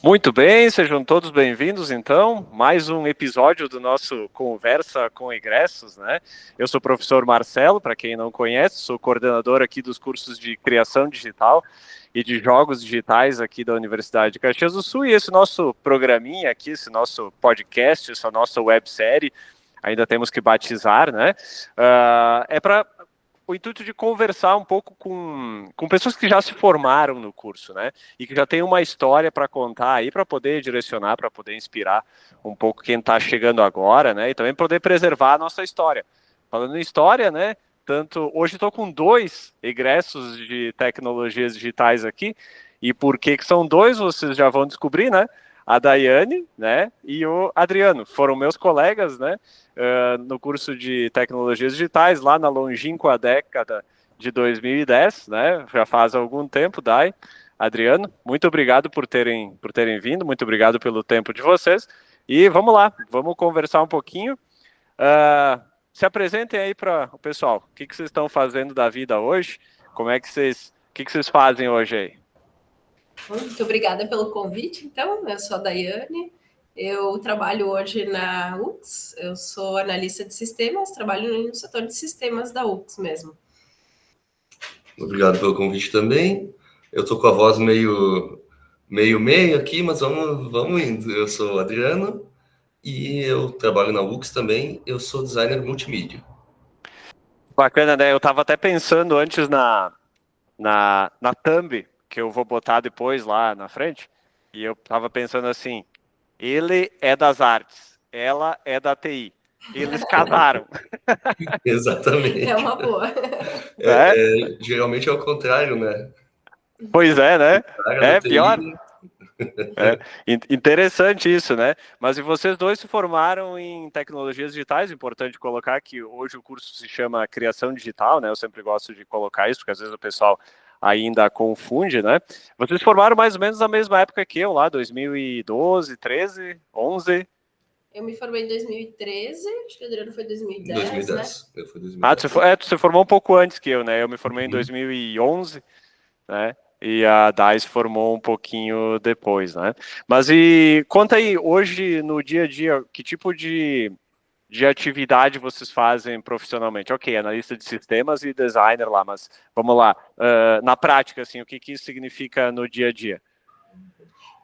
Muito bem, sejam todos bem-vindos, então, mais um episódio do nosso Conversa com Egressos, né? Eu sou o professor Marcelo, para quem não conhece, sou coordenador aqui dos cursos de Criação Digital e de Jogos Digitais aqui da Universidade de Caxias do Sul, e esse nosso programinha aqui, esse nosso podcast, essa nossa websérie, ainda temos que batizar, né? É para o intuito de conversar um pouco com pessoas que já se formaram no curso, né? E que já tem uma história para contar aí, para poder direcionar, para poder inspirar um pouco quem está chegando agora, né? E também poder preservar a nossa história. Falando em história, né? Tanto hoje estou com 2 egressos de tecnologias digitais aqui, e por que são 2, vocês já vão descobrir, né? A Daiane, né? E o Adriano foram meus colegas, né? No curso de tecnologias digitais, lá na longínqua década de 2010, né? Já faz algum tempo, Dai. Adriano, muito obrigado por terem vindo, muito obrigado pelo tempo de vocês. E vamos lá, vamos conversar um pouquinho. Se apresentem aí para o pessoal. O que vocês estão fazendo da vida hoje? Como é que vocês, o que vocês fazem hoje aí? Muito obrigada pelo convite. Então, eu sou a Daiane, eu trabalho hoje na UX, eu sou analista de sistemas, trabalho no setor de sistemas da UX mesmo. Obrigado pelo convite também. Eu tô com a voz meio aqui, mas vamos indo. Eu sou o Adriano e eu trabalho na UX também. Eu sou designer multimídia. Bacana, né? Eu estava até pensando antes na thumb, que eu vou botar depois lá na frente, e eu estava pensando assim, ele é das artes, ela é da TI. Eles casaram. Exatamente. É uma boa. Geralmente é o contrário, né? Pois é, né? É TI. pior. Interessante isso, né? Mas e vocês dois se formaram em tecnologias digitais, importante colocar que hoje o curso se chama Criação Digital, né? Eu sempre gosto de colocar isso, porque às vezes o pessoal ainda confunde, né? Vocês formaram mais ou menos na mesma época que eu, lá, 2012, 13, 11? Eu me formei em 2013, acho que o Adriano foi em 2010, 2010. né? Eu fui em 2010. Tu se formou um pouco antes que eu, né? Eu me formei em 2011, né? E a Dai se formou um pouquinho depois, né? Mas e conta aí, hoje no dia a dia, que tipo de atividade vocês fazem profissionalmente? Ok, analista de sistemas e designer lá, mas vamos lá, na prática, assim, o que isso significa no dia a dia?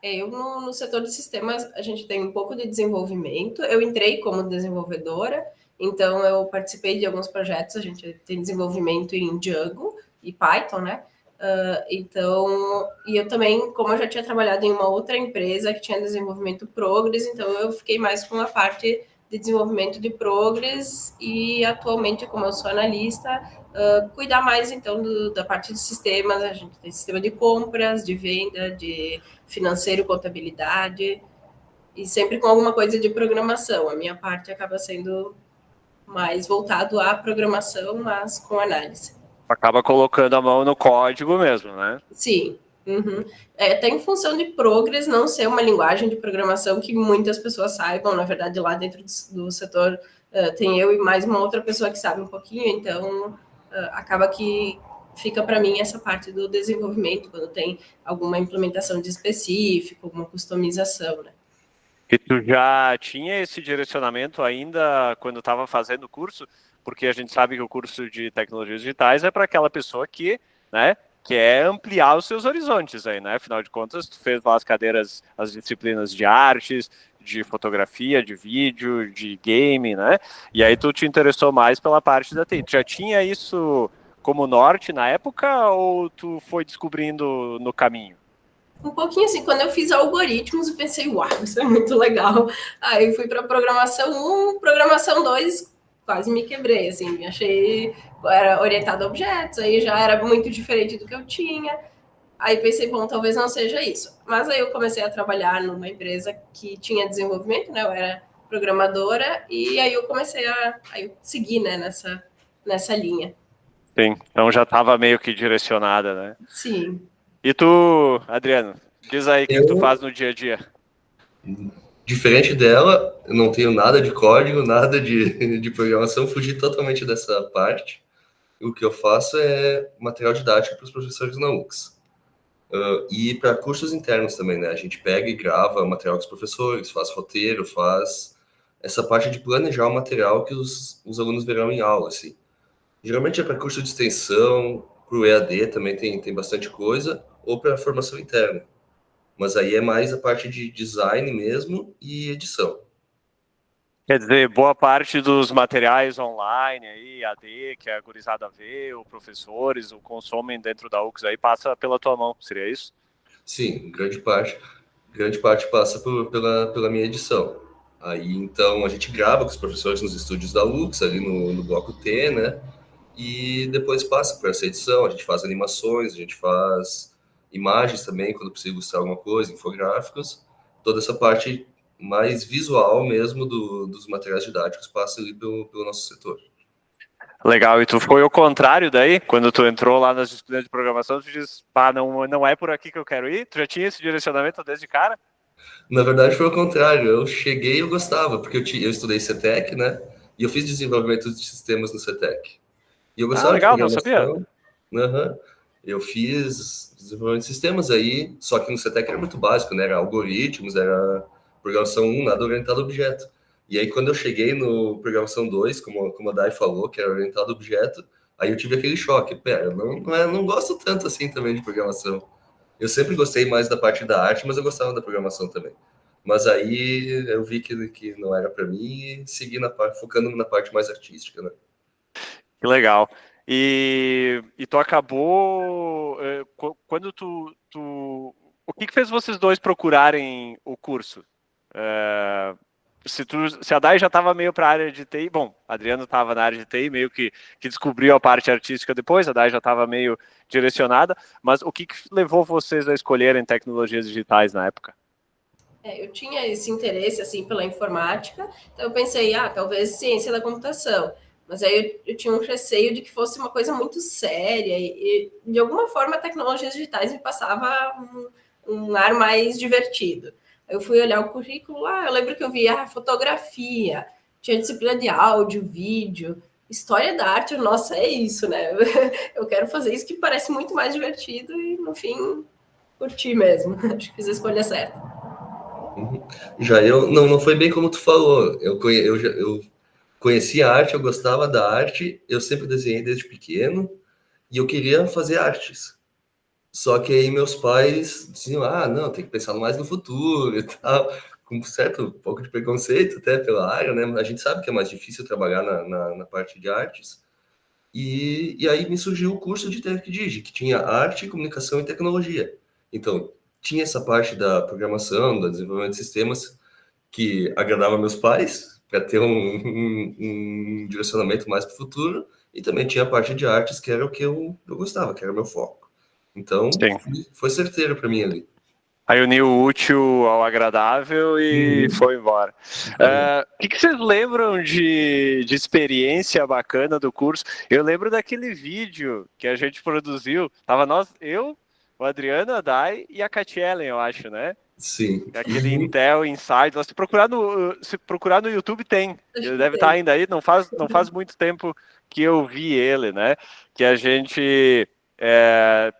Eu, no setor de sistemas, a gente tem um pouco de desenvolvimento. Eu entrei como desenvolvedora, então eu participei de alguns projetos. A gente tem desenvolvimento em Django e Python, né? E eu também, como eu já tinha trabalhado em uma outra empresa que tinha desenvolvimento Progress, então eu fiquei mais com a parte de desenvolvimento de Progress e atualmente, como eu sou analista, cuidar mais então da parte de sistemas. A gente tem sistema de compras, de venda, de financeiro, contabilidade, e sempre com alguma coisa de programação. A minha parte acaba sendo mais voltado à programação, mas com análise. Acaba colocando a mão no código mesmo, né? Sim. Uhum. Até em função de Progress não ser uma linguagem de programação que muitas pessoas saibam. Na verdade, lá dentro do setor tem eu e mais uma outra pessoa que sabe um pouquinho, então acaba que fica para mim essa parte do desenvolvimento, quando tem alguma implementação de específico, alguma customização, né? E tu já tinha esse direcionamento ainda quando estava fazendo o curso? Porque a gente sabe que o curso de tecnologias digitais é para aquela pessoa que, né, quer ampliar os seus horizontes aí, né? Afinal de contas, tu fez lá as cadeiras, as disciplinas de artes, de fotografia, de vídeo, de game, né? E aí tu te interessou mais pela parte da TI. Tu já tinha isso como norte na época ou tu foi descobrindo no caminho? Um pouquinho assim, quando eu fiz algoritmos, eu pensei, uau, isso é muito legal. Aí fui para programação 1, programação 2, quase me quebrei, assim, achei, era orientado a objetos, aí já era muito diferente do que eu tinha. Aí pensei, bom, talvez não seja isso. Mas aí eu comecei a trabalhar numa empresa que tinha desenvolvimento, né? Eu era programadora, e aí eu comecei a seguir, né, nessa linha. Sim, então já estava meio que direcionada, né? Sim. E tu, Adriano, diz aí o que tu Eu, faz no dia a dia. diferente dela, eu não tenho nada de código, nada de programação, fugi totalmente dessa parte. O que eu faço é material didático para os professores na UX. E para cursos internos também, né? A gente pega e grava material com os professores, faz roteiro, faz essa parte de planejar o material que os alunos verão em aula, assim. Geralmente é para curso de extensão, para o EAD também tem bastante coisa, ou para formação interna. Mas aí é mais a parte de design mesmo e edição. Quer dizer, boa parte dos materiais online aí, AD, que a gurizada vê, os professores, o consomem dentro da UX aí, passa pela tua mão, seria isso? Sim, grande parte passa pela minha edição. Aí, então, a gente grava com os professores nos estúdios da UX, ali no bloco T, né? E depois passa para essa edição, a gente faz animações, a gente faz imagens também, quando precisa ilustrar alguma coisa, infográficos. Toda essa parte mais visual mesmo dos materiais didáticos passa ali pelo nosso setor. Legal, e tu foi o contrário daí? Quando tu entrou lá nas disciplinas de programação, tu disse, pá, não é por aqui que eu quero ir? Tu já tinha esse direcionamento desde cara? Na verdade, foi o contrário. Eu cheguei e eu gostava, porque eu estudei CETEC, né? E eu fiz desenvolvimento de sistemas no CETEC. E eu Ah, gostava de legal, não sabia. programação. Uhum. Eu fiz desenvolvimento de sistemas aí, só que no CETEC era muito básico, né? Era algoritmos, era programação 1, nada orientado a objeto. E aí, quando eu cheguei no programação 2, como a Dai falou, que era orientado a objeto, aí eu tive aquele choque. Pera, não gosto tanto assim também de programação. Eu sempre gostei mais da parte da arte, mas eu gostava da programação também. Mas aí eu vi que não era para mim e segui focando na parte mais artística, né? Que legal. E tu acabou. Quando o que fez vocês dois procurarem o curso? Se a Dai já estava meio para a área de TI, bom, Adriano estava na área de TI, meio que descobriu a parte artística depois, a Dai já estava meio direcionada, mas o que levou vocês a escolherem tecnologias digitais na época? Eu tinha esse interesse, assim, pela informática, então eu pensei, talvez ciência da computação. Mas aí eu tinha um receio de que fosse uma coisa muito séria e de alguma forma, tecnologias digitais me passava um ar mais divertido. Eu fui olhar o currículo, eu lembro que eu via fotografia, tinha disciplina de áudio, vídeo, história da arte, nossa, é isso, né? Eu quero fazer isso que parece muito mais divertido e, no fim, curti mesmo. Acho que fiz a escolha certa. Já eu, não foi bem como tu falou. Eu conheci a arte, eu gostava da arte, eu sempre desenhei desde pequeno e eu queria fazer artes. Só que aí meus pais diziam, não, tem que pensar mais no futuro e tal, com um certo pouco de preconceito até pela área, né? A gente sabe que é mais difícil trabalhar na parte de artes. E aí me surgiu o curso de TecDigi, que tinha arte, comunicação e tecnologia. Então, tinha essa parte da programação, do desenvolvimento de sistemas, que agradava meus pais, para ter um direcionamento mais para o futuro, e também tinha a parte de artes, que era o que eu gostava, que era o meu foco. Então, Sim. foi certeiro para mim ali. Aí uniu o útil ao agradável e foi embora. O que vocês lembram de experiência bacana do curso? Eu lembro daquele vídeo que a gente produziu. Tava eu, o Adriano, a Dai e a Catielen, eu acho, né? Sim. Aquele Intel Inside. Se procurar no YouTube tem. Ele deve estar ainda aí. Não faz muito tempo que eu vi ele, né? Que a gente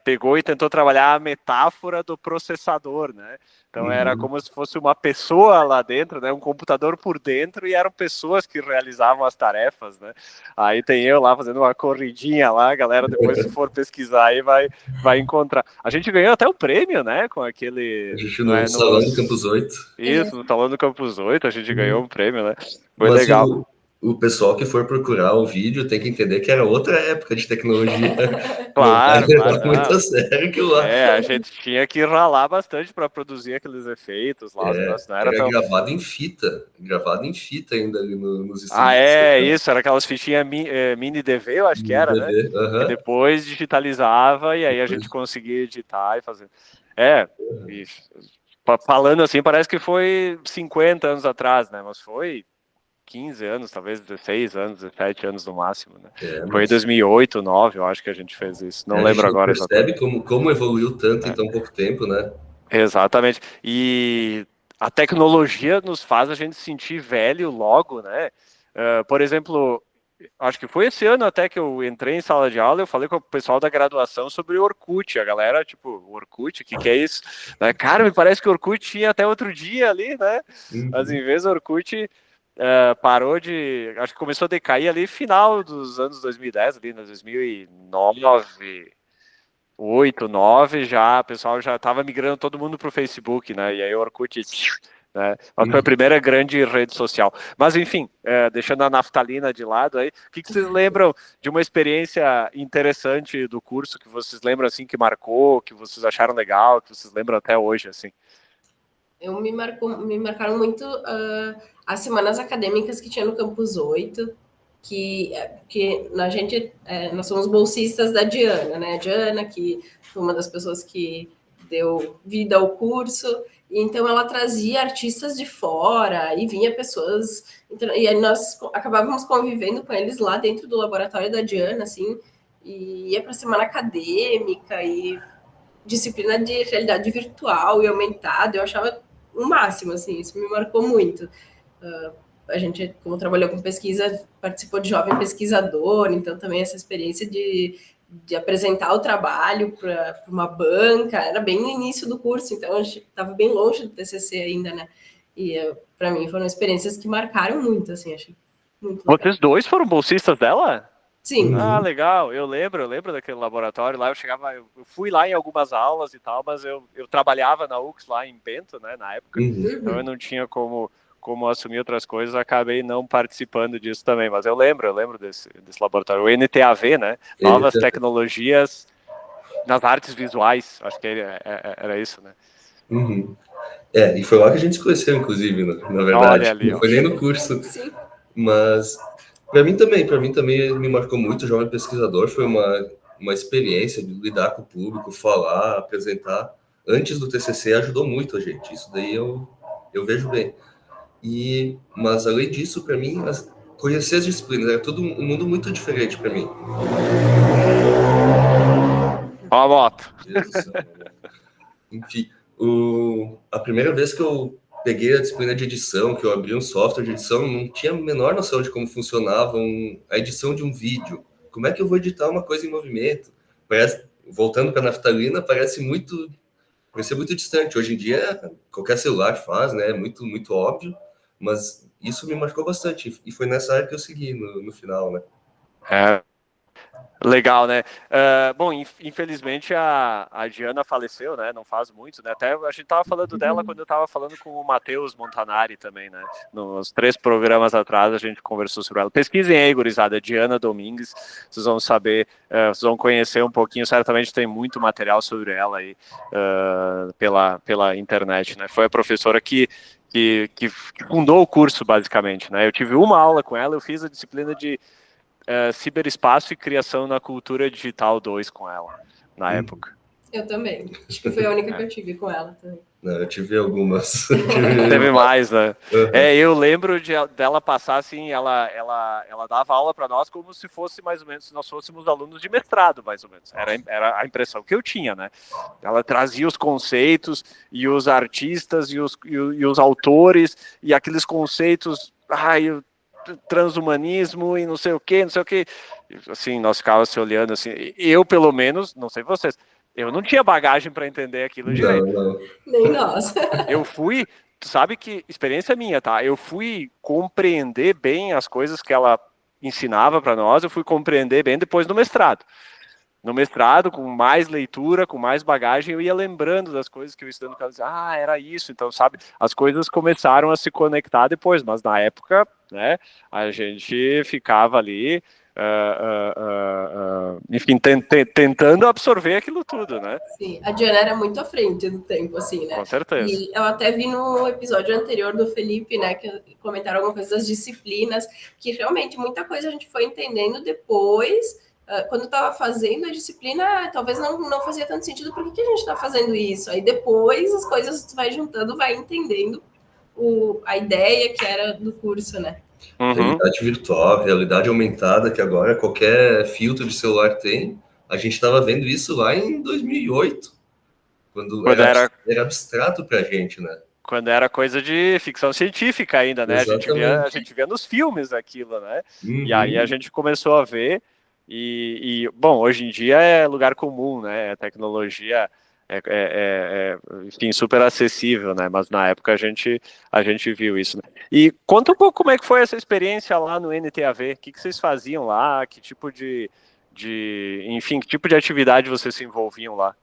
pegou e tentou trabalhar a metáfora do processador, né? Então era como se fosse uma pessoa lá dentro, né? Um computador por dentro e eram pessoas que realizavam as tarefas, né? Aí tem eu lá fazendo uma corridinha lá, a galera depois se for pesquisar aí vai encontrar. A gente ganhou até o prêmio, né? Com aquele... A gente no Salão do Campus 8. Isso, no Salão do Campus 8 a gente ganhou um prêmio, né? Foi Mas legal. O pessoal que for procurar o vídeo tem que entender que era outra época de tecnologia. Claro, claro. Muito a sério que lá. A gente tinha que ralar bastante para produzir aqueles efeitos lá, os negócios não era tão... gravado em fita ainda ali nos estúdios. Isso, era aquelas fichinhas mini DV, eu acho que era, né? Que depois digitalizava e aí a gente conseguia editar e fazer. Falando assim, parece que foi 50 anos atrás, né? Mas foi 15 anos, talvez 16 anos, 17 anos no máximo, né? Foi em 2008, 2009, eu acho que a gente fez isso. Não lembro agora exatamente. Percebe como evoluiu tanto em tão pouco tempo, né? Exatamente. E a tecnologia nos faz a gente sentir velho logo, né? Por exemplo, acho que foi esse ano até que eu entrei em sala de aula, eu falei com o pessoal da graduação sobre o Orkut, a galera, tipo, Orkut, o que é isso? Cara, me parece que o Orkut tinha até outro dia ali, né? Mas em vez do Orkut, parou de, acho que começou a decair ali final dos anos 2010, ali, no 2009, 8, 9, já, o pessoal já estava migrando todo mundo para o Facebook, né? E aí o Orkut, né? Foi a primeira grande rede social. Mas, enfim, deixando a naftalina de lado aí, o que vocês lembram de uma experiência interessante do curso que vocês lembram, assim, que marcou, que vocês acharam legal, que vocês lembram até hoje, assim? Me marcaram muito as semanas acadêmicas que tinha no Campus 8, que nós somos bolsistas da Diana, né? A Diana, que foi uma das pessoas que deu vida ao curso, então ela trazia artistas de fora e vinha pessoas, e aí nós acabávamos convivendo com eles lá dentro do laboratório da Diana, assim, e ia para a semana acadêmica e disciplina de realidade virtual e aumentada, eu achava o máximo, assim, isso me marcou muito. A gente, como trabalhou com pesquisa, participou de jovem pesquisador, então também essa experiência de apresentar o trabalho para uma banca, era bem no início do curso, então a gente estava bem longe do TCC ainda, né? E para mim foram experiências que marcaram muito, assim, achei muito legal. Vocês dois foram bolsistas dela? Sim. Ah, legal. Eu lembro daquele laboratório lá. Eu fui lá em algumas aulas e tal, mas eu trabalhava na UX lá em Bento, né, na época. Então eu não tinha como assumir outras coisas, acabei não participando disso também. Mas eu lembro desse laboratório. O NTAV, né? Novas Tecnologias nas Artes Visuais. Acho que era isso, né? E foi lá que a gente se conheceu, inclusive, na verdade. Olha ali, não foi nem no curso. Sim. Mas para mim também me marcou muito. O jovem pesquisador foi uma experiência de lidar com o público, falar, apresentar. Antes do TCC ajudou muito a gente. Isso daí eu vejo bem. Mas além disso, para mim, conhecer as disciplinas era tudo um mundo muito diferente para mim. Ó a moto. Meu Deus do céu, enfim, a primeira vez que eu peguei a disciplina de edição, que eu abri um software de edição, não tinha a menor noção de como funcionava a edição de um vídeo. Como é que eu vou editar uma coisa em movimento? Voltando para a naftalina, parecia muito distante. Hoje em dia, qualquer celular faz, né? É muito, muito óbvio, mas isso me marcou bastante. E foi nessa área que eu segui no final, né? Legal, né? Bom, infelizmente a Diana faleceu, né? Não faz muito, né? Até a gente tava falando dela quando eu tava falando com o Matheus Montanari também, né? Nos 3 programas atrás a gente conversou sobre ela. Pesquisem aí, gurizada, Diana Domingues, vocês vão saber, vocês vão conhecer um pouquinho, certamente tem muito material sobre ela aí pela internet, né? Foi a professora que fundou o curso, basicamente, né? Eu tive uma aula com ela, eu fiz a disciplina de Ciberespaço e Criação na Cultura Digital 2 com ela, na época. Eu também. Acho que foi a única que eu tive com ela também. Não, eu tive algumas. Teve mais, né? Eu lembro dela passar assim, ela dava aula para nós como se fosse mais ou menos, se nós fôssemos alunos de mestrado, mais ou menos. Era a impressão que eu tinha, né? Ela trazia os conceitos e os artistas e os autores e aqueles conceitos, transhumanismo e não sei o que. Assim, nós ficávamos se olhando assim. Eu, pelo menos, não sei vocês, eu não tinha bagagem para entender aquilo direito. Não. Nem nós. Eu fui, sabe que, experiência minha, tá? Eu fui compreender bem as coisas que ela ensinava para nós, eu fui compreender bem depois do mestrado. No mestrado, com mais leitura, com mais bagagem, eu ia lembrando das coisas que eu estudando, que ela dizia, era isso, então, sabe, as coisas começaram a se conectar depois, mas na época, né, a gente ficava ali, enfim, tentando absorver aquilo tudo, né? Sim, a Diana era muito à frente do tempo, assim, né? Com certeza. E eu até vi no episódio anterior do Felipe, né, que comentaram alguma coisa das disciplinas, que realmente muita coisa a gente foi entendendo depois. Quando estava fazendo a disciplina, talvez não fazia tanto sentido, por que a gente está fazendo isso? Aí depois as coisas vai juntando, vai entendendo a ideia que era do curso, né? Realidade virtual, realidade aumentada, que agora qualquer filtro de celular tem. A gente estava vendo isso lá em 2008, quando era abstrato para a gente, né? quando era coisa de ficção científica ainda, né? A gente via nos filmes aquilo, né? E aí a gente começou a ver bom, hoje em dia é lugar comum, né? A tecnologia enfim, super acessível, né? Mas na época a gente viu isso, né? E conta um pouco como é que foi essa experiência lá no NTAV, o que vocês faziam lá, que tipo enfim, que tipo de atividade vocês se envolviam lá?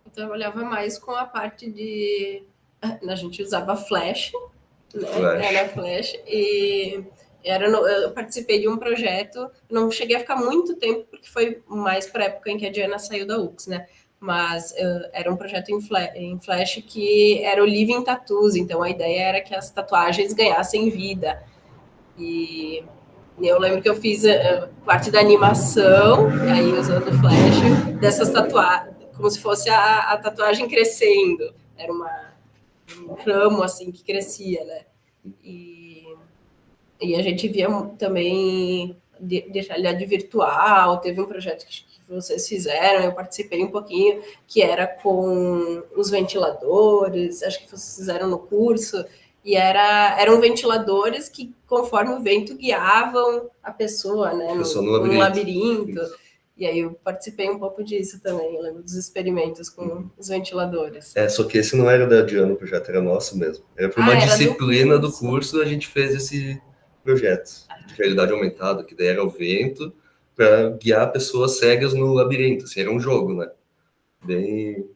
Eu trabalhava mais com a parte de... A gente usava Flash, né? Era Flash, e eu participei de um projeto, não cheguei a ficar muito tempo, porque foi mais para a época em que a Diana saiu da UX, né? Mas era um projeto em Flash que era o Living Tattoos, então a ideia era que as tatuagens ganhassem vida. E eu lembro que eu fiz parte da animação, aí usando o Flash, dessas tatuagens, como se fosse a tatuagem crescendo. Era um ramo, assim, que crescia, né? E a gente via também de realidade virtual, teve um projeto que vocês fizeram, eu participei um pouquinho, que era com os ventiladores, acho que vocês fizeram no curso, e eram ventiladores que, conforme o vento, guiavam a pessoa, né, num labirinto. E aí eu participei um pouco disso também, eu lembro dos experimentos com os ventiladores. Só que esse não era da Diana, o projeto era nosso mesmo. Era por uma disciplina do curso, a gente fez esse projeto de realidade aumentada, que daí era o vento, para guiar pessoas cegas no labirinto, assim, era um jogo, né? Bem...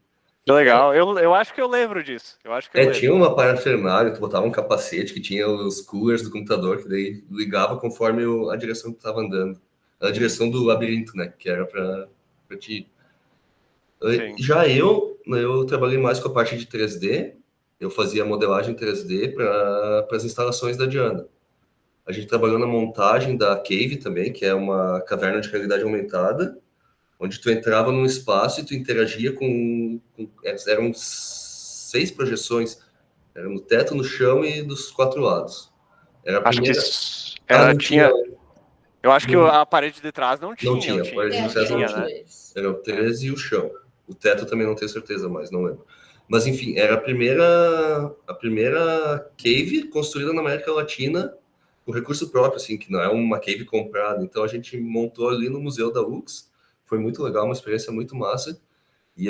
Legal, eu acho que eu lembro disso. Tinha uma parafernália, tu botava um capacete que tinha os coolers do computador, que daí ligava conforme a direção que tu tava andando. A direção do labirinto, né? Que era para ti. Sim. Já eu trabalhei mais com a parte de 3D, eu fazia modelagem 3D para as instalações da Diana. A gente trabalhou na montagem da Cave também, que é uma caverna de realidade aumentada, onde tu entrava num espaço e tu interagia eram 6 projeções, era no teto, no chão e dos 4 lados. Era a primeira... Eu acho que a parede de trás não tinha. Não tinha, a parede de trás não tinha, né? Era o 13 e o chão. O teto também não tenho certeza mais, não lembro. Mas enfim, era a primeira cave construída na América Latina com recurso próprio, assim, que não é uma cave comprada. Então a gente montou ali no Museu da UX. Foi muito legal, uma experiência muito massa. E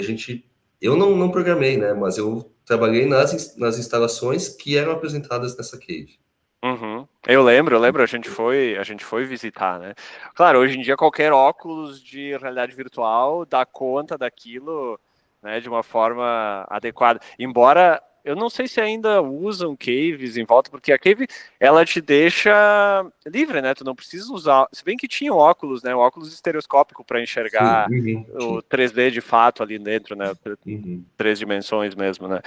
eu não programei, né? Mas eu trabalhei nas instalações que eram apresentadas nessa cave. Uhum. Eu lembro, a gente foi visitar, né? Claro, hoje em dia qualquer óculos de realidade virtual dá conta daquilo, né, de uma forma adequada. Embora eu não sei se ainda usam caves em volta, porque a cave ela te deixa livre, né? Tu não precisa usar, se bem que tinha óculos, né? O óculos estereoscópico para enxergar o 3D de fato ali dentro, né? 3 dimensões mesmo, né?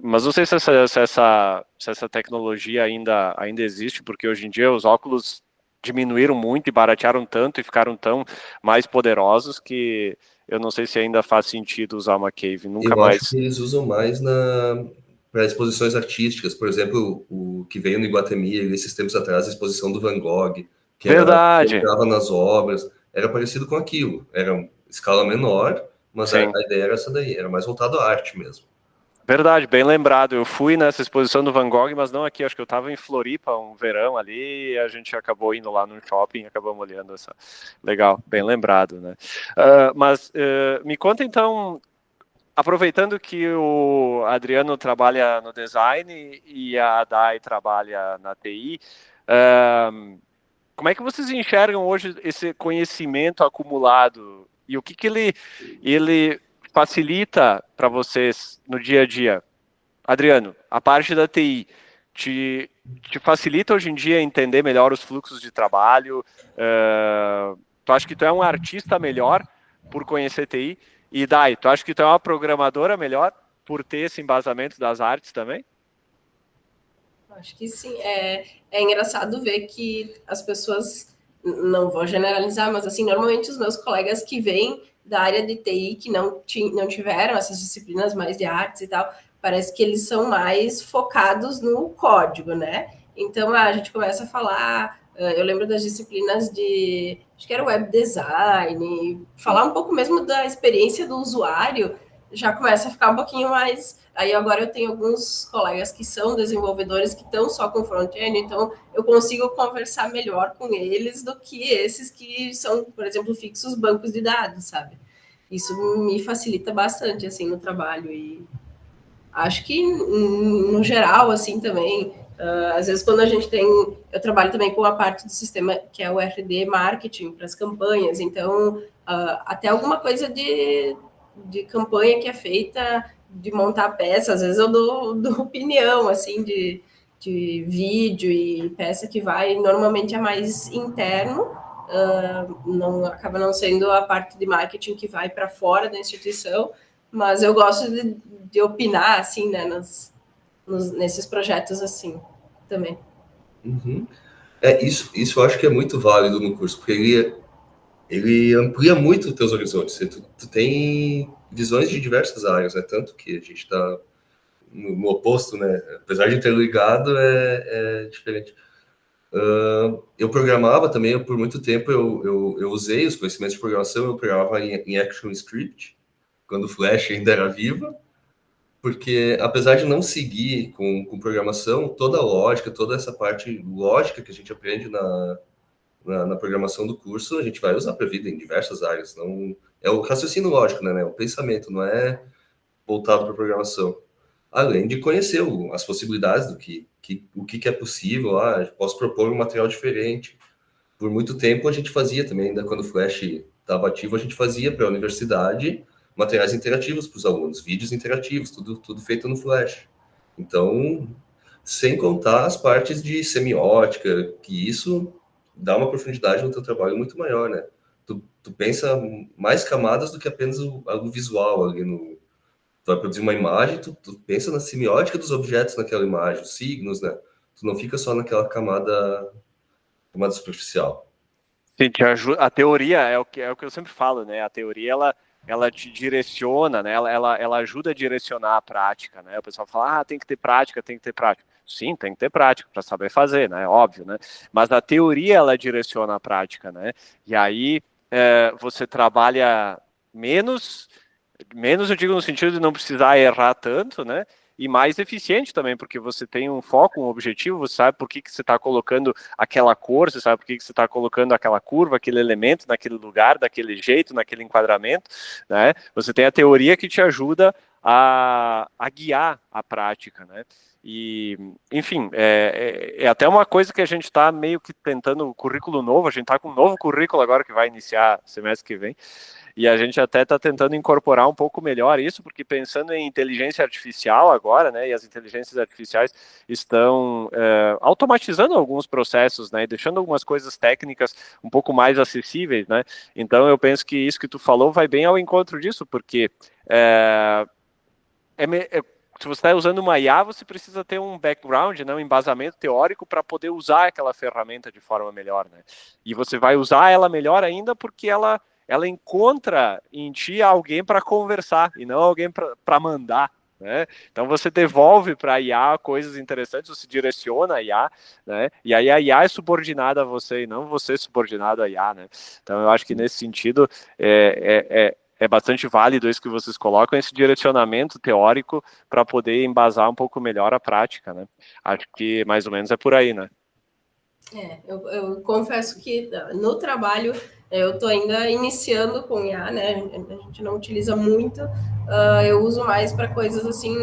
Mas não sei se essa tecnologia ainda existe, porque hoje em dia os óculos diminuíram muito e baratearam tanto e ficaram tão mais poderosos que eu não sei se ainda faz sentido usar uma cave, acho que eles usam mais para exposições artísticas, por exemplo, o que veio no Iguatemi esses tempos atrás, a exposição do Van Gogh, que entrava nas obras, era parecido com aquilo, era uma escala menor, mas a ideia era essa daí, era mais voltado à arte mesmo. Verdade, bem lembrado. Eu fui nessa exposição do Van Gogh, mas não aqui. Acho que eu estava em Floripa um verão ali e a gente acabou indo lá no shopping e acabamos olhando essa. Legal, bem lembrado, né? Mas me conta então, aproveitando que o Adriano trabalha no design e a Dai trabalha na TI, como é que vocês enxergam hoje esse conhecimento acumulado e o que ele facilita para vocês no dia a dia? Adriano, a parte da TI te facilita hoje em dia entender melhor os fluxos de trabalho? Tu acha que tu é um artista melhor por conhecer TI? E Dai, tu acha que tu é uma programadora melhor por ter esse embasamento das artes também? Acho que sim. É engraçado ver que as pessoas, não vou generalizar, mas assim, normalmente os meus colegas que vêm da área de TI, que não tiveram essas disciplinas mais de artes e tal, parece que eles são mais focados no código, né? Então, a gente começa a falar, eu lembro das disciplinas de, acho que era web design, falar um pouco mesmo da experiência do usuário, já começa a ficar um pouquinho mais... Aí agora eu tenho alguns colegas que são desenvolvedores que estão só com front-end, então eu consigo conversar melhor com eles do que esses que são, por exemplo, fixos bancos de dados, sabe? Isso me facilita bastante, assim, no trabalho. E acho que, no geral, assim, também, às vezes quando a gente tem... Eu trabalho também com a parte do sistema que é o RD Marketing para as campanhas, então, até alguma coisa de campanha que é feita, de montar peça, às vezes eu dou opinião, assim, de vídeo e peça que vai, normalmente é mais interno, não acaba não sendo a parte de marketing que vai para fora da instituição, mas eu gosto de opinar, assim, né, nesses projetos, assim, também. Uhum. Isso eu acho que é muito válido no curso, porque ele amplia muito os teus horizontes. Tu tem visões de diversas áreas, né? Tanto que a gente está no oposto, né? Apesar de ter ligado, é diferente. Eu programava também, por muito tempo eu usei os conhecimentos de programação, eu programava em ActionScript, quando o Flash ainda era vivo, porque apesar de não seguir com programação, toda a lógica, toda essa parte lógica que a gente aprende na programação do curso, a gente vai usar para a vida em diversas áreas. Não, é o raciocínio lógico, né? O pensamento, não é voltado para a programação. Além de conhecer as possibilidades do o que é possível. Posso propor um material diferente. Por muito tempo a gente fazia também, ainda quando o Flash estava ativo, a gente fazia para a universidade materiais interativos para os alunos, vídeos interativos, tudo feito no Flash. Então, sem contar as partes de semiótica, que isso dá uma profundidade no teu trabalho muito maior, né? Tu pensa mais camadas do que apenas o visual ali no... Tu vai produzir uma imagem, tu pensa na semiótica dos objetos naquela imagem, os signos, né? Tu não fica só naquela camada superficial. Sim, a teoria é o que eu sempre falo, né? A teoria, ela te direciona, né? Ela ajuda a direcionar a prática, né? O pessoal fala, tem que ter prática, tem que ter prática. Sim, tem que ter prática para saber fazer, né? Óbvio, né? Mas a teoria, ela direciona a prática, né? E aí você trabalha menos eu digo no sentido de não precisar errar tanto, né? E mais eficiente também, porque você tem um foco, um objetivo, você sabe por que você está colocando aquela cor, você sabe por que você está colocando aquela curva, aquele elemento naquele lugar, daquele jeito, naquele enquadramento, né? Você tem a teoria que te ajuda a guiar a prática, né? E, enfim, é até uma coisa que a gente está meio que tentando, currículo novo, a gente está com um novo currículo agora que vai iniciar semestre que vem, e a gente até está tentando incorporar um pouco melhor isso, porque pensando em inteligência artificial agora, né, e as inteligências artificiais estão automatizando alguns processos, né, e deixando algumas coisas técnicas um pouco mais acessíveis, né, então eu penso que isso que tu falou vai bem ao encontro disso, porque se você está usando uma IA, você precisa ter um background, né, um embasamento teórico para poder usar aquela ferramenta de forma melhor, né? E você vai usar ela melhor ainda porque ela encontra em ti alguém para conversar e não alguém para mandar, né? Então você devolve para a IA coisas interessantes, você direciona a IA, né? E aí a IA é subordinada a você e não você subordinado à IA, né? Então eu acho que nesse sentido é bastante válido isso que vocês colocam, esse direcionamento teórico para poder embasar um pouco melhor a prática, né? Acho que mais ou menos é por aí, né? Eu confesso que no trabalho eu estou ainda iniciando com IA, né? A gente não utiliza muito, eu uso mais para coisas assim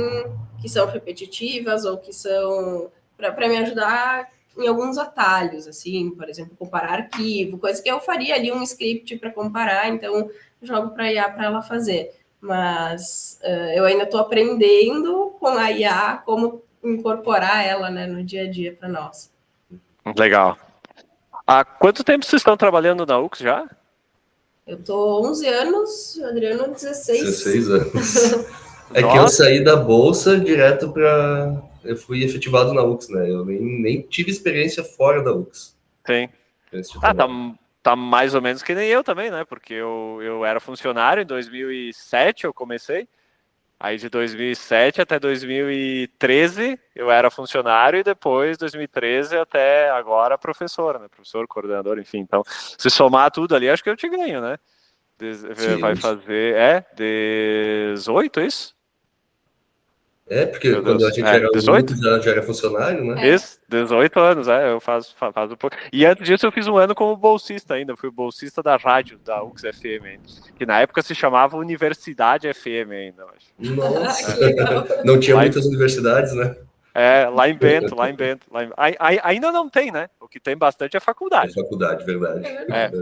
que são repetitivas ou que são para me ajudar em alguns atalhos, assim, por exemplo, comparar arquivo, coisa que eu faria ali um script para comparar, então jogo para a IA para ela fazer. Mas eu ainda estou aprendendo com a IA como incorporar ela, né, no dia a dia para nós. Legal. Há quanto tempo vocês estão trabalhando na UX já? Eu tô 11 anos, o Adriano 16. 16 anos. É que eu saí da bolsa direto para... Eu fui efetivado na UX, né? Eu nem tive experiência fora da UX. Sim. Tá mais ou menos que nem eu também, né? Porque eu era funcionário em 2007, eu comecei. Aí de 2007 até 2013 eu era funcionário e depois 2013 até agora professor, né? Professor, coordenador, enfim. Então, se somar tudo ali, acho que eu te ganho, né? Vai fazer, 18, é isso? Porque quando a gente era 18? aluno, já era funcionário, né? Isso, 18 anos, eu faço um pouco. E antes disso eu fiz um ano como bolsista ainda, fui bolsista da rádio, da UX FM ainda, que na época se chamava Universidade FM ainda, eu acho. Nossa, não tinha muitas universidades, né? Lá em Bento. Ainda não tem, né? O que tem bastante é faculdade. É faculdade, verdade.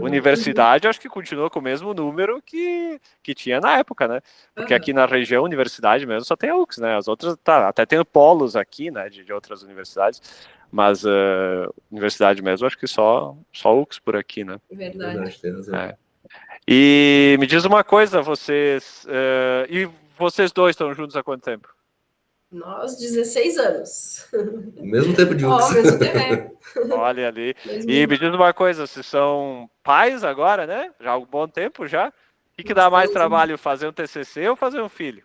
Universidade, acho que continua com o mesmo número que tinha na época, né? Porque aqui na região, universidade mesmo, só tem a UX, né? As outras, até tem polos aqui, né? De outras universidades, mas universidade mesmo, acho que só UX por aqui, né? Verdade. Tem razão. E me diz uma coisa, vocês dois estão juntos há quanto tempo? Nós, 16 anos. Mesmo tempo de UX. Mesmo tempo, Olha ali. E me diz uma coisa, vocês são pais agora, né? Já há um bom tempo já. O que dá mais trabalho, fazer um TCC ou fazer um filho?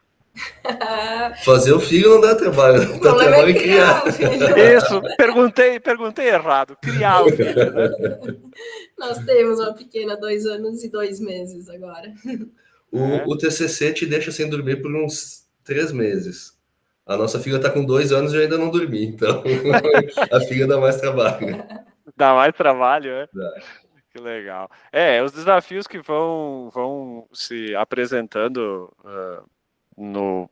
Fazer o filho não dá trabalho, dá trabalho em criar. Isso, perguntei errado. Criar o filho, né? Nós temos uma pequena, 2 anos e 2 meses agora. O TCC te deixa sem dormir por uns 3 meses. A nossa filha está com 2 anos e eu ainda não dormi, então a filha dá mais trabalho. Dá mais trabalho, é? Dá. Que legal. Os desafios que vão se apresentando no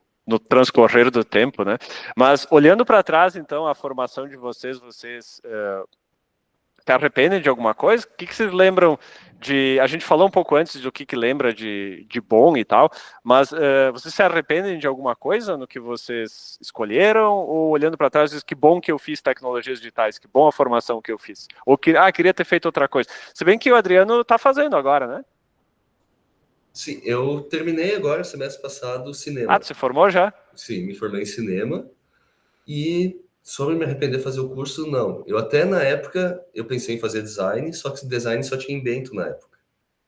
transcorrer do tempo, né? Mas olhando para trás, então, a formação de vocês se arrependem de alguma coisa? O que vocês lembram de... A gente falou um pouco antes do que lembra de bom e tal, mas vocês se arrependem de alguma coisa no que vocês escolheram? Ou olhando para trás, diz que bom que eu fiz tecnologias digitais, que bom a formação que eu fiz? Ou que, queria ter feito outra coisa? Se bem que o Adriano está fazendo agora, né? Sim, eu terminei agora, semestre passado, cinema. Tu se formou já? Sim, me formei em cinema. E sobre me arrepender de fazer o curso, não. Eu até, na época, eu pensei em fazer design, só que design só tinha em Bento na época.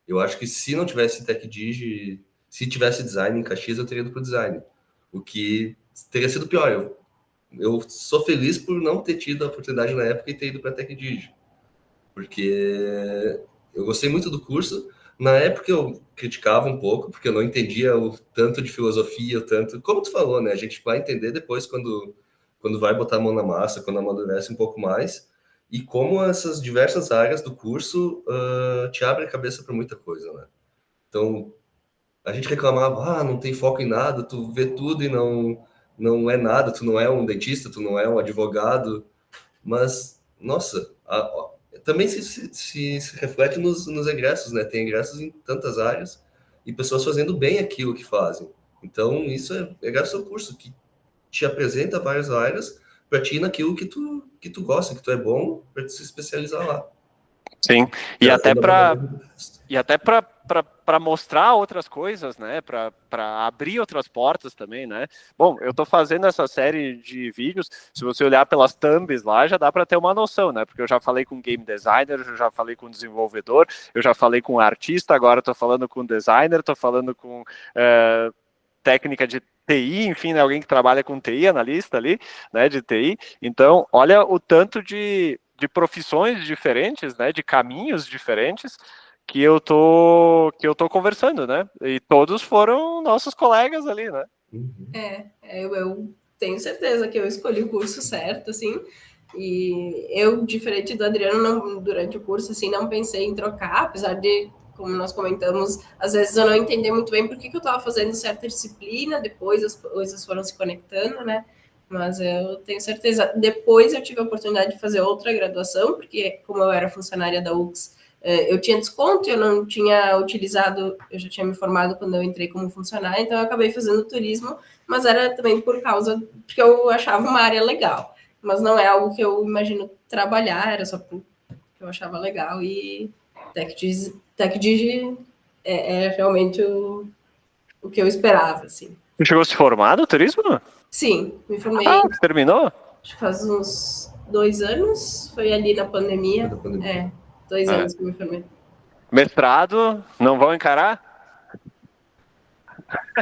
Eu acho que se não tivesse TecDigi, se tivesse design em Caxias, eu teria ido para o design. O que teria sido pior. Eu sou feliz por não ter tido a oportunidade na época e ter ido para TecDigi. Porque eu gostei muito do curso. Na época eu criticava um pouco, porque eu não entendia o tanto de filosofia, o tanto... Como tu falou, né? A gente vai entender depois quando vai botar a mão na massa, quando amadurece um pouco mais, e como essas diversas áreas do curso te abrem a cabeça para muita coisa, né? Então, a gente reclamava, não tem foco em nada, tu vê tudo e não é nada, tu não é um dentista, tu não é um advogado, mas, nossa, também se reflete nos egressos, né? Tem egressos em tantas áreas e pessoas fazendo bem aquilo que fazem. Então, isso é graças ao curso, que te apresenta várias áreas para ti naquilo que tu gosta, que tu é bom, para te se especializar lá. Sim, e até para mostrar outras coisas, né, para abrir outras portas também, né. Bom, eu estou fazendo essa série de vídeos, se você olhar pelas thumbs lá, já dá para ter uma noção, né, porque eu já falei com game designer, eu já falei com desenvolvedor, eu já falei com artista, agora estou falando com designer, estou falando com técnica de TI, enfim, né, alguém que trabalha com TI, analista ali, né, de TI. Então, olha o tanto de profissões diferentes, né, de caminhos diferentes que eu tô conversando, né? E todos foram nossos colegas ali, né? Eu tenho certeza que eu escolhi o curso certo, assim. E eu, diferente do Adriano, durante o curso, assim, não pensei em trocar, apesar de, como nós comentamos, às vezes eu não entendi muito bem por que eu estava fazendo certa disciplina, depois as coisas foram se conectando, né? Mas eu tenho certeza. Depois eu tive a oportunidade de fazer outra graduação, porque como eu era funcionária da UX, eu tinha desconto, eu não tinha utilizado, eu já tinha me formado quando eu entrei como funcionária, então eu acabei fazendo turismo, mas era também porque eu achava uma área legal. Mas não é algo que eu imagino trabalhar, era só porque eu achava legal. E TecDigi é realmente o que eu esperava, assim. Você chegou a se formar no turismo? Sim, me formei. Terminou? Acho que faz uns 2 anos, foi ali na pandemia. 2 anos que me formei. Mestrado, não vão encarar?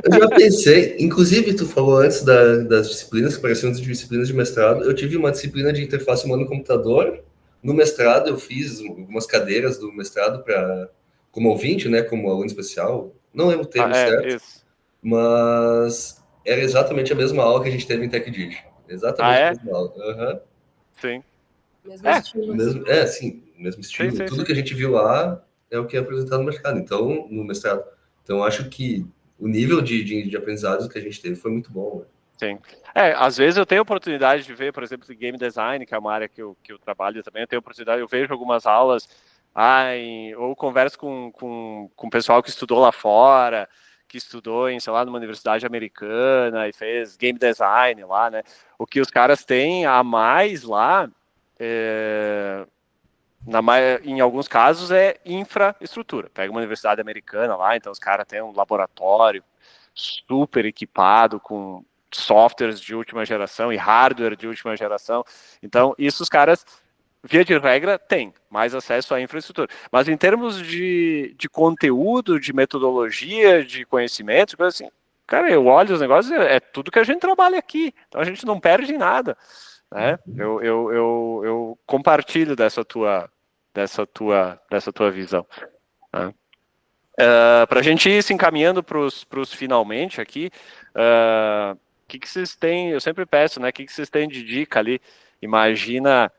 Eu já pensei, inclusive tu falou antes das disciplinas, que pareciam disciplinas de mestrado, eu tive uma disciplina de interface humano-computador, no mestrado eu fiz algumas cadeiras do mestrado para como ouvinte, né, como aluno especial, não lembro o termo certo, Isso. mas era exatamente a mesma aula que a gente teve em TechDig. Ah, Exatamente a é? mesma aula. Uhum. Sim. Mesmo É, estilo, assim. Mesmo, sim, mesmo sim, estilo. sim, Tudo sim. que a gente viu lá é o que é apresentado no mercado, então, no mestrado. Então, acho que o nível de aprendizados que a gente teve foi muito bom. Né? Sim. Às vezes eu tenho oportunidade de ver, por exemplo, game design, que é uma área que eu trabalho também, eu tenho oportunidade, eu vejo algumas aulas, ou converso com o pessoal que estudou lá fora, que estudou em, sei lá, numa universidade americana e fez game design lá, né? O que os caras têm a mais lá, em alguns casos, é infraestrutura. Pega uma universidade americana lá, então os caras têm um laboratório super equipado com softwares de última geração e hardware de última geração. Então, isso os caras, via de regra, têm mais acesso à infraestrutura. Mas em termos de conteúdo, de metodologia, de conhecimento, coisa assim, cara, eu olho os negócios, é tudo que a gente trabalha aqui. Então, a gente não perde em nada. Né? Eu compartilho dessa tua visão. Né? Para a gente ir se encaminhando para os finalmente aqui, que vocês têm? Eu sempre peço, né? O que vocês têm de dica ali? Imagina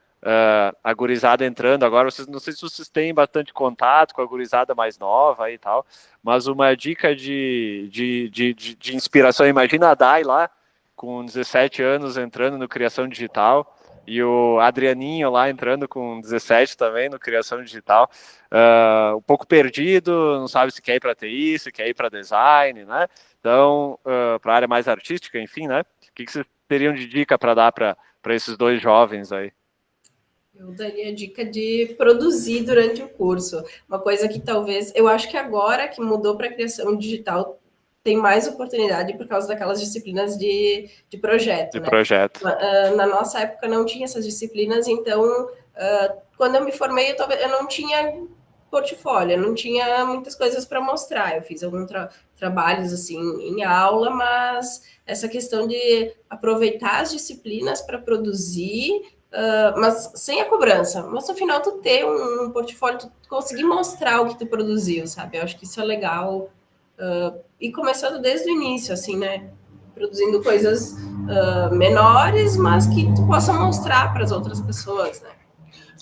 a gurizada entrando agora. Não sei se vocês têm bastante contato com a gurizada mais nova e tal, mas uma dica de inspiração. Imagina a Dai lá, com 17 anos, entrando no Criação Digital. E o Adrianinho lá entrando com 17 também no Criação Digital, um pouco perdido, não sabe se quer ir para TI, se quer ir para design, né? Então, para a área mais artística, enfim, né? O que vocês teriam de dica para dar para esses dois jovens aí? Eu daria a dica de produzir durante o curso. Uma coisa que talvez, eu acho que agora que mudou para a criação digital, tem mais oportunidade por causa daquelas disciplinas de projeto, De né? projeto. Na nossa época não tinha essas disciplinas, então quando eu me formei, eu não tinha portfólio, eu não tinha muitas coisas para mostrar. Eu fiz alguns trabalhos assim em aula, mas essa questão de aproveitar as disciplinas para produzir, mas sem a cobrança. Mas no final tu ter um portfólio, tu conseguir mostrar o que tu produziu, sabe? Eu acho que isso é legal. E começando desde o início, assim, né? Produzindo coisas menores, mas que tu possa mostrar para as outras pessoas, né?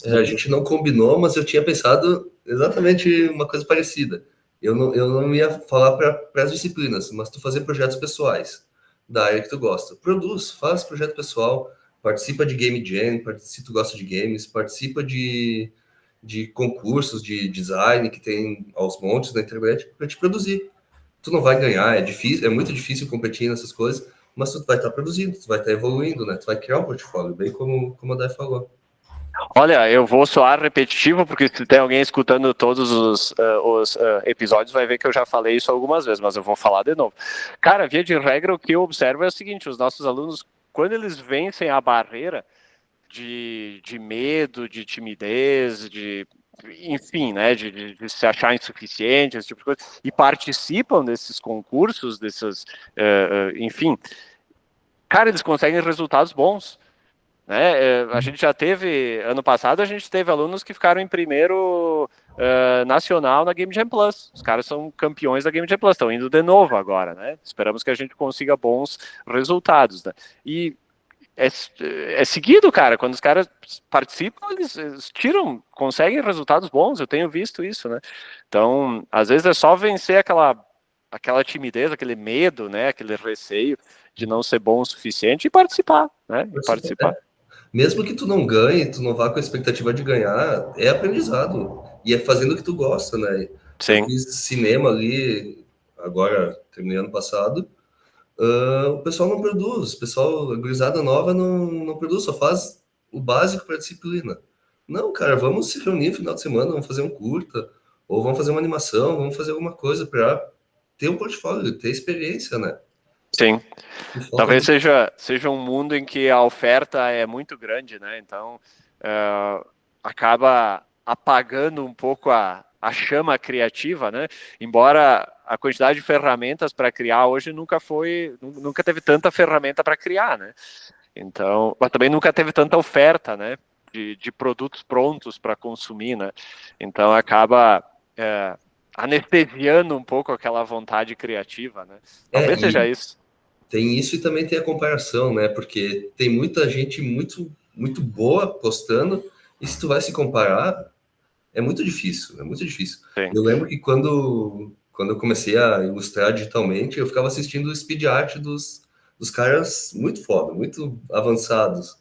A gente não combinou, mas eu tinha pensado exatamente uma coisa parecida. Eu não ia falar para as disciplinas, mas tu fazer projetos pessoais da área que tu gosta. Produz, faz projeto pessoal, participa de Game Jam, se tu gosta de games, participa de concursos de design que tem aos montes na internet para te produzir. Tu não vai ganhar, é difícil, é muito difícil competir nessas coisas, mas tu vai estar produzindo, tu vai estar evoluindo, né? Tu vai criar um portfólio, bem como a Dai falou. Olha, eu vou soar repetitivo, porque se tem alguém escutando todos os episódios, vai ver que eu já falei isso algumas vezes, mas eu vou falar de novo. Cara, via de regra, o que eu observo é o seguinte: os nossos alunos, quando eles vencem a barreira de medo, de timidez, enfim, né, de se achar insuficiente, esse tipo de coisa, e participam desses concursos, enfim, cara, eles conseguem resultados bons. Né? A gente já teve, ano passado, a gente teve alunos que ficaram em primeiro nacional na Game Jam Plus. Os caras são campeões da Game Jam Plus, estão indo de novo agora, né? Esperamos que a gente consiga bons resultados, né? E é seguido, cara. Quando os caras participam, eles conseguem resultados bons. Eu tenho visto isso, né? Então, às vezes é só vencer aquela timidez, aquele medo, né? Aquele receio de não ser bom o suficiente e participar, né? E participar. Mesmo que tu não ganhe, tu não vá com a expectativa de ganhar, é aprendizado. E é fazendo o que tu gosta, né? Eu Sim. fiz cinema ali, agora, terminei ano passado. O pessoal não produz, o pessoal, a gurizada nova não produz, só faz o básico para disciplina. Não, cara, vamos se reunir no final de semana, vamos fazer um curta, ou vamos fazer uma animação, vamos fazer alguma coisa para ter um portfólio, ter experiência, né? Sim. Falta Talvez muito. seja um mundo em que a oferta é muito grande, né? Então, acaba apagando um pouco a chama criativa, né? Embora a quantidade de ferramentas para criar hoje nunca teve tanta ferramenta para criar, né? Então, mas também nunca teve tanta oferta, né? De produtos prontos para consumir, né? Então acaba anestesiando um pouco aquela vontade criativa, né? Talvez seja isso. Tem isso e também tem a comparação, né? Porque tem muita gente muito boa postando, e se tu vai se comparar, é muito difícil, é muito difícil. Sim. Eu lembro que quando eu comecei a ilustrar digitalmente, eu ficava assistindo o speed art dos caras muito foda, muito avançados.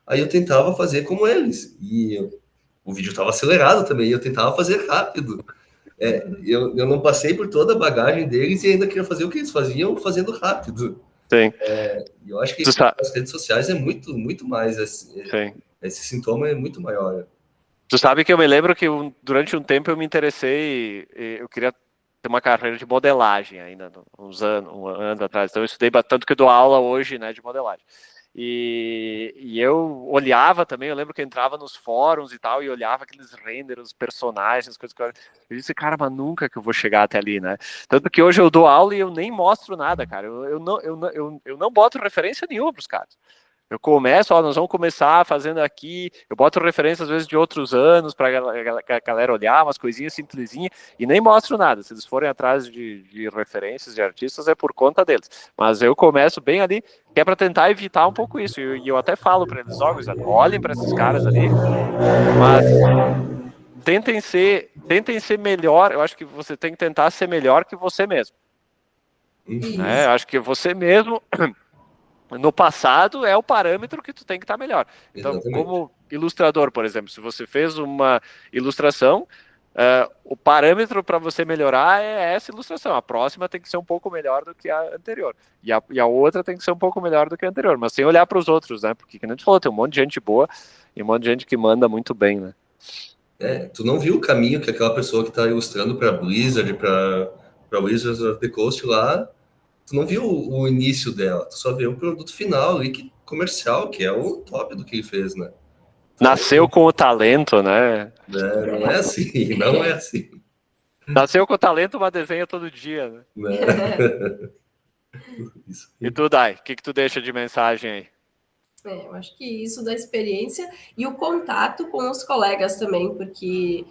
Aí eu tentava fazer como eles, e o vídeo estava acelerado também, e eu tentava fazer rápido. Eu não passei por toda a bagagem deles e ainda queria fazer o que eles faziam, fazendo rápido. Sim. Eu acho que as redes sociais é muito mais, esse sintoma é muito maior. Tu sabe que eu me lembro que durante um tempo eu me interessei, eu queria ter uma carreira de modelagem ainda, um ano atrás. Então eu estudei bastante, que eu dou aula hoje, né, de modelagem. E eu olhava também, eu lembro que eu entrava nos fóruns e tal, e olhava aqueles renders, os personagens, as coisas que eu disse, cara, mas nunca que eu vou chegar até ali, né? Tanto que hoje eu dou aula e eu nem mostro nada, cara. Eu não boto referência nenhuma pros caras. Eu começo, nós vamos começar fazendo aqui, eu boto referências às vezes de outros anos para a galera olhar, umas coisinhas simplesinhas, e nem mostro nada. Se eles forem atrás de referências de artistas, é por conta deles. Mas eu começo bem ali, que é para tentar evitar um pouco isso. E eu até falo para eles, olhem para esses caras ali, mas tentem ser melhor. Eu acho que você tem que tentar ser melhor que você mesmo. Eu acho que você mesmo... No passado é o parâmetro que tu tem que estar melhor. Então, exatamente. Como ilustrador, por exemplo, se você fez uma ilustração, o parâmetro para você melhorar é essa ilustração. A próxima tem que ser um pouco melhor do que a anterior. E a outra tem que ser um pouco melhor do que a anterior. Mas sem olhar para os outros, né? Porque, como a gente falou, tem um monte de gente boa e um monte de gente que manda muito bem, né? Tu não viu o caminho que aquela pessoa que está ilustrando para Blizzard, para Wizards of the Coast lá, tu não viu o início dela, tu só viu o produto final ali, comercial, que é o top do que ele fez, né? Então, nasceu com o talento, né? Não é assim, não é assim. Nasceu com o talento, mas desenha todo dia, né? Isso. E tu, Dai, o que tu deixa de mensagem aí? Eu acho que isso da experiência e o contato com os colegas também, porque,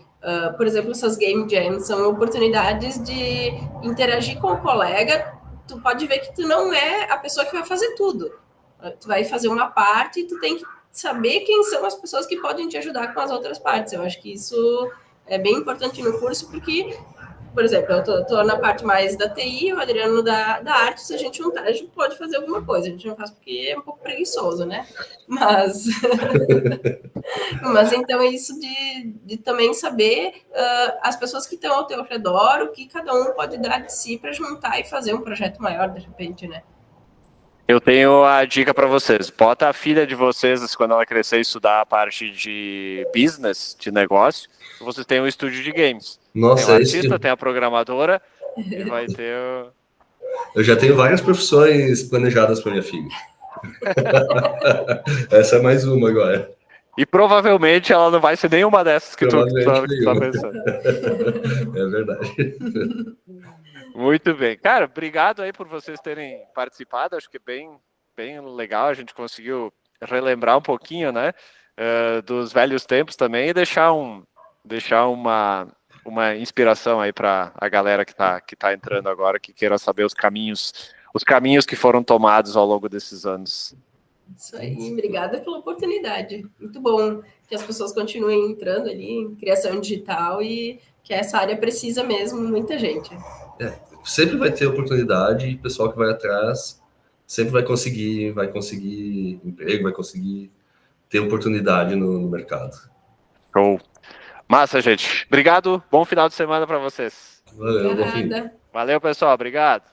por exemplo, essas game jams são oportunidades de interagir com o colega. Tu pode ver que tu não é a pessoa que vai fazer tudo. Tu vai fazer uma parte e tu tem que saber quem são as pessoas que podem te ajudar com as outras partes. Eu acho que isso é bem importante no curso, porque, por exemplo, eu tô na parte mais da TI, o Adriano da arte. Se a gente juntar, a gente pode fazer alguma coisa. A gente não faz porque é um pouco preguiçoso, né? Mas então é isso de também saber as pessoas que estão ao teu redor, o que cada um pode dar de si para juntar e fazer um projeto maior, de repente, né? Eu tenho a dica para vocês. Bota a filha de vocês, quando ela crescer e estudar a parte de business, de negócio, vocês têm um estúdio de games. Nossa, tem o artista, tem a programadora e vai ter o... Eu já tenho várias profissões planejadas para minha filha. Essa é mais uma agora. E provavelmente ela não vai ser nenhuma dessas que tu tá pensando. É verdade. Muito bem. Cara, obrigado aí por vocês terem participado. Acho que é bem legal. A gente conseguiu relembrar um pouquinho, né, dos velhos tempos também e deixar uma inspiração aí para a galera que tá entrando agora, que queira saber os caminhos que foram tomados ao longo desses anos. Isso aí, obrigada pela oportunidade. Muito bom que as pessoas continuem entrando ali em criação digital e que essa área precisa mesmo, muita gente. Sempre vai ter oportunidade e o pessoal que vai atrás sempre vai conseguir emprego, vai conseguir ter oportunidade no mercado. Show. Massa, gente. Obrigado. Bom final de semana para vocês. Valeu, bom fim. Valeu, pessoal. Obrigado.